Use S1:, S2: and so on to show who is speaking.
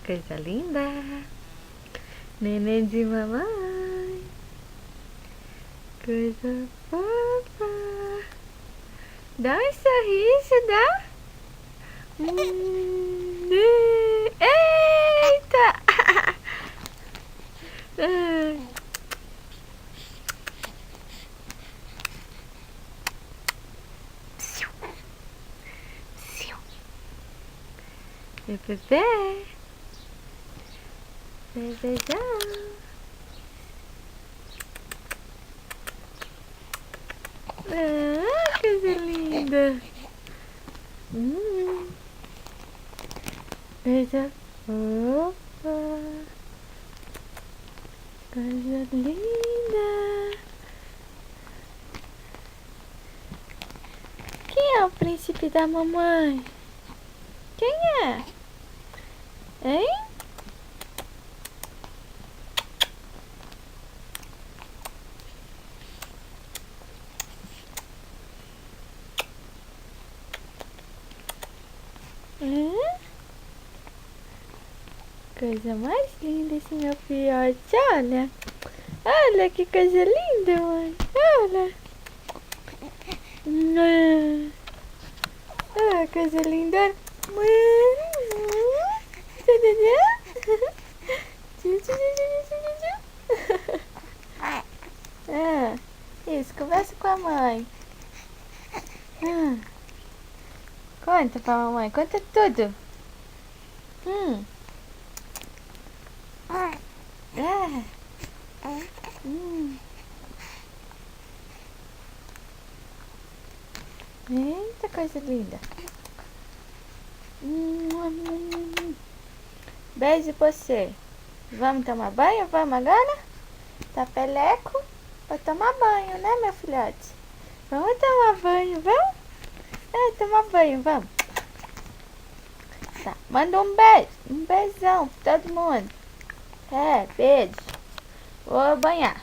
S1: Coisa linda. Neném de mamãe. Coisa fofa. Dá um sorriso, dá? Eita! Bebê. Bebezão. Ah, coisa linda. Coisa fofa. Coisa linda. Quem é o príncipe da mamãe? Quem é? Hein? Coisa mais linda esse meu filhote, olha. Olha que coisa linda, mãe. Olha. Ah, coisa linda. Ah, isso, conversa com a mãe. Conta pra mamãe, conta tudo. Eita, coisa linda. Beijo pra você. Vamos tomar banho? Vamos agora? Tá peleco? Pra tomar banho, né, meu filhote? Vamos tomar banho, vamos? Tomar banho, vamos. Tá, manda um beijo. Um beijão pra todo mundo. Beijo. Vou banhar.